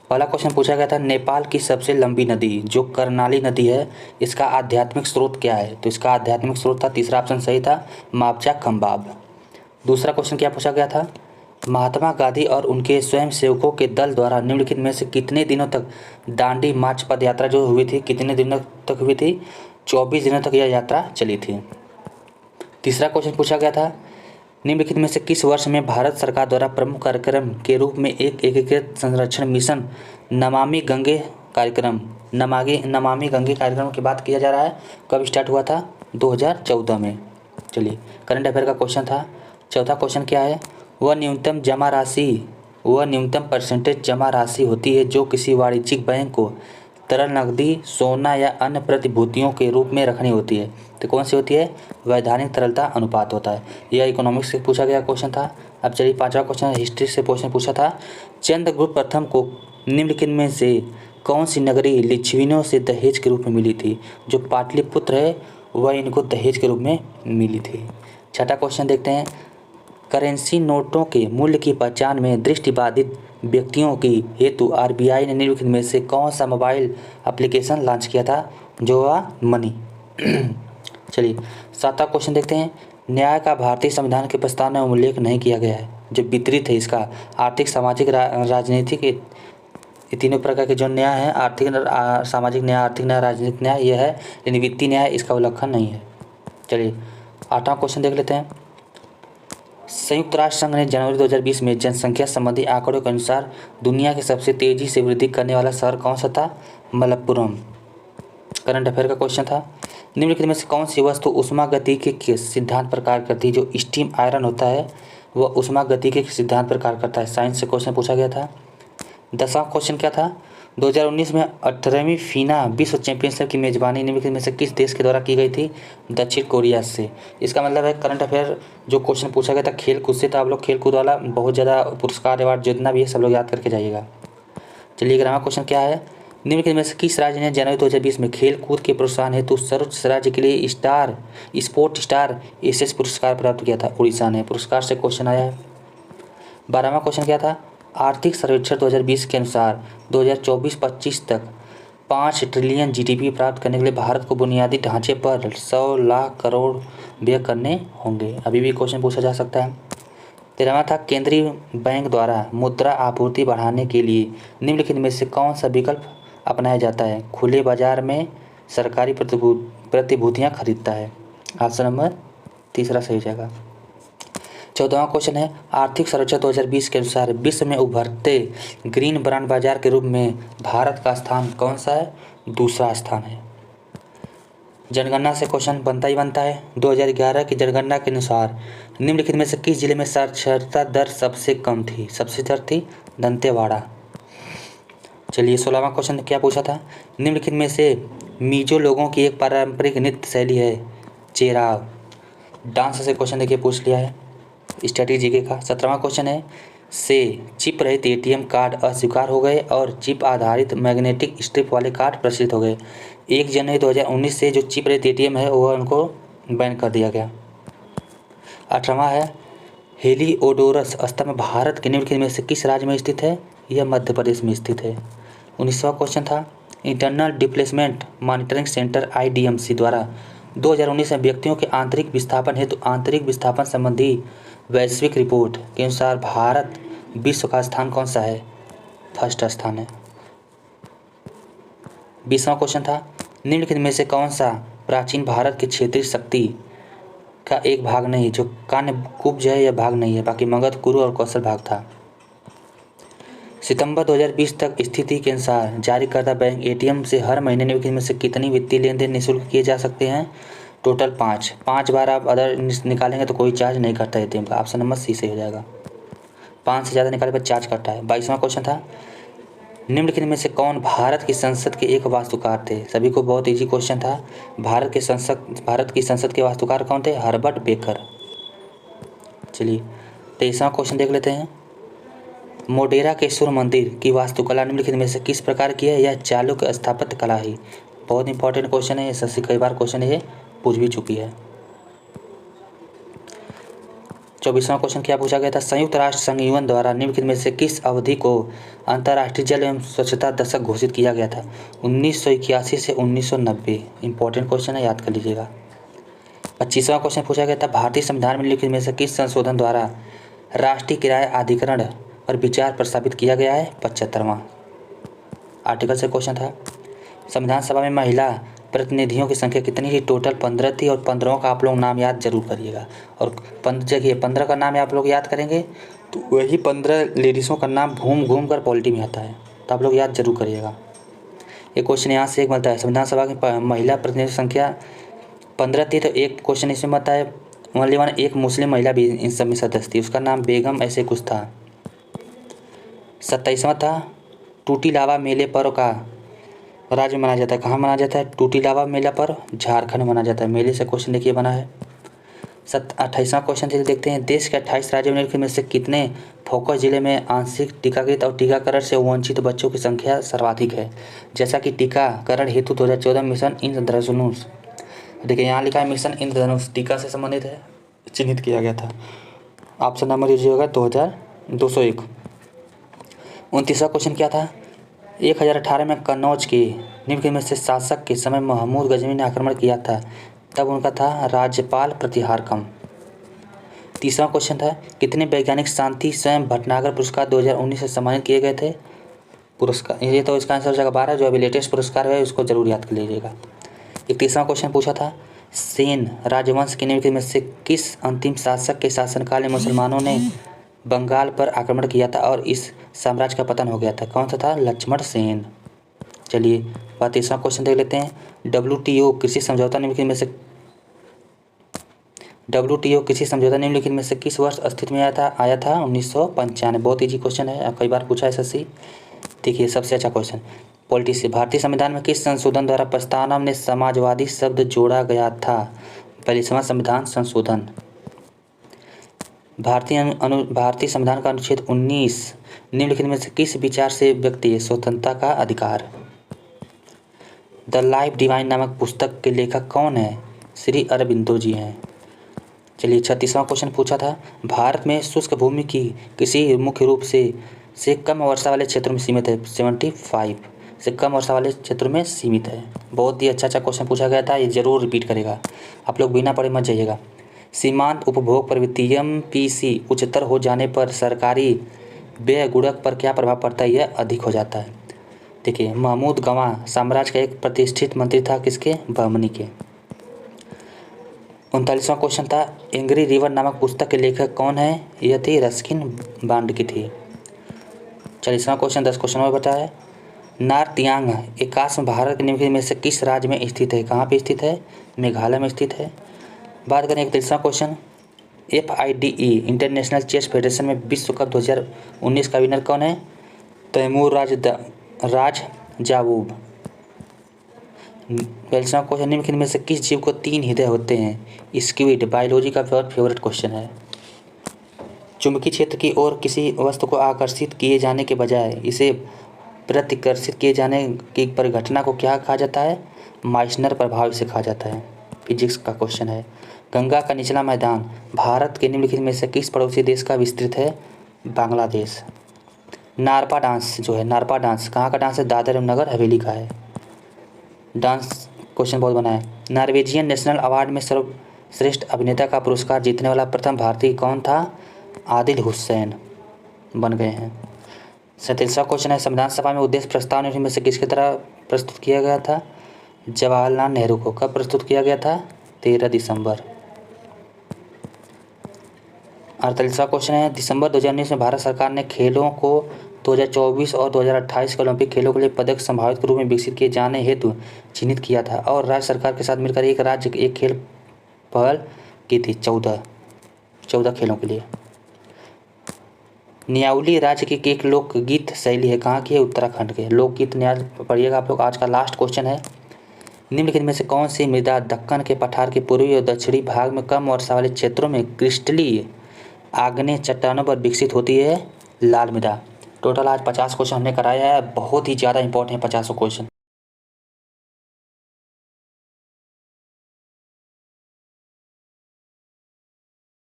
पहला क्वेश्चन पूछा गया था, नेपाल की सबसे लंबी नदी जो कर्णाली नदी है, इसका आध्यात्मिक स्रोत क्या है? तो इसका आध्यात्मिक स्रोत था, तीसरा ऑप्शन सही था, मापचा खम्बाब। दूसरा क्वेश्चन क्या पूछा गया था, महात्मा गांधी और उनके स्वयं सेवकों के दल द्वारा निम्नलिखित में से कितने दिनों तक दांडी मार्च पद यात्रा जो हुई थी, कितने दिनों तक हुई थी? 24 दिनों तक यह यात्रा चली थी। तीसरा क्वेश्चन पूछा गया था, निम्नलिखित में से किस वर्ष में भारत सरकार द्वारा प्रमुख कार्यक्रम के रूप में एक एकीकृत संरक्षण मिशन नमामि गंगे कार्यक्रम की बात किया जा रहा है? कब स्टार्ट हुआ था? 2014 में। चलिए, करंट अफेयर का क्वेश्चन था। चौथा क्वेश्चन क्या है, वह न्यूनतम परसेंटेज जमा राशि होती है जो किसी वाणिज्यिक बैंक को तरल नकदी, सोना या अन्य प्रतिभूतियों के रूप में रखनी होती है। तो कौन सी होती है? वैधानिक तरलता अनुपात होता है। यह इकोनॉमिक्स से पूछा गया क्वेश्चन था। अब चलिए, पांचवा क्वेश्चन हिस्ट्री से क्वेश्चन पूछा था, चंद्रगुप्त प्रथम को निम्नलिखित में से कौन सी नगरी लिच्छवियों से दहेज के रूप में मिली थी? जो पाटलिपुत्र है वह इनको दहेज के रूप में मिली थी। छठा क्वेश्चन देखते हैं, करेंसी नोटों के मूल्य की पहचान में दृष्टिबाधित व्यक्तियों की हेतु आरबीआई ने निम्नलिखित में से कौन सा मोबाइल एप्लीकेशन लॉन्च किया था? जोआ मनी। चलिए, सातवां क्वेश्चन देखते हैं, न्याय का भारतीय संविधान के प्रस्ताव में उल्लेख नहीं किया गया है। जो वितरित है इसका आर्थिक, सामाजिक, राजनीतिक, ये तीनों प्रकार के जो न्याय है, आर्थिक, सामाजिक न्याय, आर्थिक न्याय, राजनीतिक न्याय, यह है, लेकिन वित्तीय न्याय इसका उल्लेखन नहीं है। चलिए, आठवां क्वेश्चन देख लेते हैं, संयुक्त राष्ट्र संघ ने जनवरी 2020 में जनसंख्या संबंधी आंकड़ों के अनुसार दुनिया के सबसे तेजी से वृद्धि करने वाला शहर कौन सा था? मलप्पुरम। करंट अफेयर का क्वेश्चन था, निम्नलिखित में से कौन सी वस्तु ऊष्मागतिकी के सिद्धांत पर कार्य करती है? जो स्टीम आयरन होता है वह ऊष्मागतिकी के सिद्धांत पर कार्य करता है। साइंस से क्वेश्चन पूछा गया था। 10वां क्वेश्चन क्या था, 2019 में 18वीं फीना विश्व चैंपियनशिप की मेजबानी निम्नलिखित में से किस देश के द्वारा की गई थी? दक्षिण कोरिया से। इसका मतलब है, करंट अफेयर जो क्वेश्चन पूछा गया था खेल कूद से, तो आप लोग खेल कूद वाला बहुत ज़्यादा पुरस्कार अवार्ड जितना भी है सब लोग याद करके जाइएगा। चलिए, 11वां क्वेश्चन क्या है, निम्नलिखित में से किस राज्य ने जनवरी 2020 में खेल कूद के प्रोत्साहन हेतु सर्वोच्च राज्य के लिए स्पोर्ट स्टार एसएस पुरस्कार प्राप्त किया था? उड़ीसा ने। पुरस्कार से क्वेश्चन आया है। 12वां क्वेश्चन क्या था, आर्थिक सर्वेक्षण 2020 के अनुसार 2024-25 तक 5 ट्रिलियन जीडीपी प्राप्त करने के लिए भारत को बुनियादी ढांचे पर 100 लाख करोड़ व्यय करने होंगे। अभी भी क्वेश्चन पूछा जा सकता है। 13वां था, केंद्रीय बैंक द्वारा मुद्रा आपूर्ति बढ़ाने के लिए निम्नलिखित में से कौन सा विकल्प अपनाया जाता है? खुले बाजार में सरकारी प्रतिभूतियाँ खरीदता है। ऑप्शन नंबर तीसरा सही जाएगा। 14वां क्वेश्चन है, आर्थिक सर्वेक्षण 2020 के अनुसार विश्व में उभरते ग्रीन बॉन्ड बाजार के रूप में भारत का स्थान कौन सा है? दूसरा स्थान है। जनगणना से क्वेश्चन बनता ही बनता है। 2011 की जनगणना के अनुसार निम्नलिखित में से किस जिले में साक्षरता दर सबसे कम थी? सबसे दर थी दंतेवाड़ा। चलिए, 16वां क्वेश्चन क्या पूछा था, निम्नलिखित में से मिजो लोगों की एक पारंपरिक नृत्य शैली है? चेराव। डांस से क्वेश्चन देखिए पूछ लिया है स्ट्रेटेजी का। 17वां क्वेश्चन है, से चिप रहित एटीएम कार्ड अस्वीकार हो गए और चिप आधारित मैग्नेटिक स्ट्रिप वाले कार्ड प्रचलित हो गए। 1 जनवरी 2019 से जो चिप रहित एटीएम है वह उनको बैन कर दिया गया। 18वां है, हेलिओडोरस स्तंभ भारत के निम्नलिखित में से किस राज्य में स्थित है? यह मध्य प्रदेश में स्थित है। 19वां क्वेश्चन था, internal displacement monitoring centre IDMC द्वारा 2019 में व्यक्तियों के आंतरिक विस्थापन हेतु आंतरिक विस्थापन संबंधी वैश्विक रिपोर्ट के अनुसार भारत विश्व का स्थान कौन सा है? फर्स्ट स्थान है। 20वां क्वेश्चन था, निम्नलिखित में से कौन सा प्राचीन भारत के क्षेत्रीय शक्ति का एक भाग नहीं? जो कान्यकुब्ज है यह भाग नहीं है, बाकी मगध, कुरु और कौशल भाग था। सितंबर 2020 तक स्थिति के अनुसार जारी करदा बैंक ATM से हर महीने निम्नलिखित में से कितनी वित्तीय लेन देन निःशुल्क किए जा सकते हैं? टोटल 5 बार आप अदर निकालेंगे तो कोई चार्ज नहीं करता ATM का। ऑप्शन नंबर सी से हो जाएगा। 5 से ज़्यादा निकाले पर चार्ज करता है। 22वां क्वेश्चन था, निम्नलिखित में से कौन भारत की संसद के एक वास्तुकार थे? सभी को बहुत इजी क्वेश्चन था। भारत की संसद के वास्तुकार कौन थे? Herbert baker. चलिए, 23वां क्वेश्चन देख लेते हैं, मोढेरा के सूर्य मंदिर की वास्तुकला निम्नलिखित में से किस प्रकार की है? यह चालुक्य स्थापत्य कला ही। बहुत इंपॉर्टेंट क्वेश्चन है, SSC कई बार क्वेश्चन ये पूछ भी चुकी है। 24वां क्वेश्चन क्या पूछा गया था, संयुक्त राष्ट्र संघ यूएन द्वारा निम्नलिखित में से किस अवधि को अंतर्राष्ट्रीय जल एवं स्वच्छता दशक घोषित किया गया था। 1981 से 1990। इंपॉर्टेंट क्वेश्चन है, याद कर लीजिएगा। 25वां क्वेश्चन पूछा गया था, भारतीय संविधान में निम्नलिखित में से किस संशोधन द्वारा राष्ट्रीय किराया अधिकरण पर विचार प्रस्तावित किया गया है। 75वां आर्टिकल से क्वेश्चन था। संविधान सभा में महिला प्रतिनिधियों की संख्या कितनी थी। टोटल 15 थी और 15 का आप लोग नाम याद जरूर करिएगा। और 15 का नाम आप लोग याद करेंगे तो वही 15 लेडीज़ों का नाम घूम घूम कर पॉलिटी में आता है, तो आप लोग याद जरूर करिएगा। एक क्वेश्चन यहाँ से एक बनता है, संविधान सभा की महिला प्रतिनिधि संख्या 15 थी तो एक क्वेश्चन इसमें बनता है ओनली वन, एक मुस्लिम महिला भी इन सब में सदस्य थी, उसका नाम बेगम ऐसे कुछ था। 27वां था, टूटी लावा मेले पर का राज्य मनाया जाता है। कहाँ मनाया जाता है। टूटी लावा मेला पर झारखंड मनाया जाता है। मेले से क्वेश्चन देखिए बना है। 28वां क्वेश्चन देखते हैं, देश के 28 राज्यों में से कितने फोकस जिले में आंशिक टीकाकृत और टीकाकरण से वंचित बच्चों की संख्या सर्वाधिक है। जैसा कि टीकाकरण हेतु 2014 मिशन इंद्रधनुष, देखिए यहाँ लिखा है मिशन इंद्रधनुष टीका से संबंधित है, चिन्हित किया गया था। ऑप्शन नंबर लीजिएगा 2201। 29वां क्वेश्चन क्या था, 1018 में कन्नौज के निम्नलिखित में से शासक के समय महमूद गजनी ने आक्रमण किया था, तब उनका था राज्यपाल प्रतिहारकम। 30वां क्वेश्चन था, कितने वैज्ञानिक शांति स्वयं भटनागर पुरस्कार 2019 से सम्मानित किए गए थे। पुरस्कार ये तो इसका आंसर हो जाएगा 12, जो अभी लेटेस्ट पुरस्कार है उसको जरूर याद कर लीजिएगा। 31वां क्वेश्चन पूछा था, सेन राजवंश के निम्नलिखित में से किस अंतिम शासक के शासनकाल में मुसलमानों ने बंगाल पर आक्रमण किया था और इस साम्राज्य का पतन हो गया था। कौन सा था, लक्ष्मण सेन। चलिए 32वां क्वेश्चन देख लेते हैं, WTO कृषि समझौता निम्नलिखित में से किस वर्ष अस्तित्व में आया था 1995। बहुत ईजी क्वेश्चन है, कई बार पूछा है SSC। देखिए सबसे अच्छा क्वेश्चन, पॉलिटी से, भारतीय संविधान में किस संशोधन द्वारा प्रस्तावना में समाजवादी शब्द जोड़ा गया था। 42वां संविधान संशोधन। भारतीय संविधान का अनुच्छेद 19 निम्नलिखित में से किस विचार से व्यक्ति स्वतंत्रता का अधिकार। द लाइफ डिवाइन नामक पुस्तक के लेखक कौन है, श्री अरबिंदो जी हैं। चलिए 36वां क्वेश्चन पूछा था, भारत में शुष्क भूमि की किसी मुख्य रूप से कम वर्षा वाले क्षेत्रों में सीमित है। 75 से कम वर्षा वाले क्षेत्रों में सीमित है। बहुत ही अच्छा क्वेश्चन पूछा गया था, ये जरूर रिपीट करेगा, आप लोग बिना पढ़े मत जाइएगा। सीमांत उपभोग प्रवृत्ति MPC उच्चतर हो जाने पर सरकारी व्यय गुणक पर क्या प्रभाव पड़ता है, यह अधिक हो जाता है। देखिए महमूद गवां साम्राज्य का एक प्रतिष्ठित मंत्री था, किसके, बहमनी के। 39वां क्वेश्चन था, एंग्री रिवर नामक पुस्तक के लेखक कौन है, यह थी रस्किन बॉन्ड की थी। 40वां क्वेश्चन 10 क्वेश्चन में बताया, नार्तियांग एकाश्म भारत के निम्नलिखित में से किस राज्य में स्थित है। कहाँ पे स्थित है, मेघालय में स्थित है। बात करें 31वां question, FIDE international chess federation में विश्व कप 2019 का विनर कौन है, तैमूर राज जावूब। 42वां क्वेश्चन, निम्नलिखित में से किस जीव को 3 हृदय होते हैं। स्क्विड, बायोलॉजी का बहुत फेवरेट क्वेश्चन है। चुंबकीय क्षेत्र की ओर किसी वस्तु को आकर्षित किए जाने के बजाय इसे प्रतिकर्षित किए जाने की परिघटना को क्या कहा जाता है, माइसनर प्रभाव से कहा जाता है। फिजिक्स का क्वेश्चन है, गंगा का निचला मैदान भारत के निम्नलिखित में से किस पड़ोसी देश का विस्तृत है, बांग्लादेश। नारपा डांस जो है, नारपा डांस कहाँ का डांस है, दादर एवं नगर हवेली का है। डांस क्वेश्चन बहुत बना है, नॉर्वेजियन नेशनल अवार्ड में सर्वश्रेष्ठ अभिनेता का पुरस्कार जीतने वाला प्रथम भारतीय कौन था, आदिल हुसैन बन गए हैं। 37वां क्वेश्चन है, संविधान सभा में उद्देश्य प्रस्ताव निम्न में से किसकी तरह प्रस्तुत किया गया था, जवाहरलाल नेहरू को। कब प्रस्तुत किया गया था, 13 दिसंबर। 48वां क्वेश्चन है, दिसंबर 2019 में भारत सरकार ने खेलों को 2024 और 2028 के ओलंपिक खेलों के लिए पदक संभावित के रूप में विकसित किए जाने हेतु चिन्हित किया था और राज्य सरकार के साथ मिलकर एक राज्य एक खेल पहल की थी 14 खेलों के लिए। न्याउली राज्य की एक लोकगीत शैली है, कहाँ की है, उत्तराखंड के। लोकगीत न्याय पढ़िएगा आप लोग। आज का लास्ट क्वेश्चन है, निम्नलिखित में से कौन सी मृदा दक्कन के पठार के पूर्वी और दक्षिणी भाग में कम वर्षा वाले क्षेत्रों में क्रिस्टलीय आग्नेय चट्टानों पर विकसित होती है, लाल मृदा। टोटल आज 50 क्वेश्चन हमने कराया है, बहुत ही ज़्यादा इंपॉर्टेंट है 50 क्वेश्चन।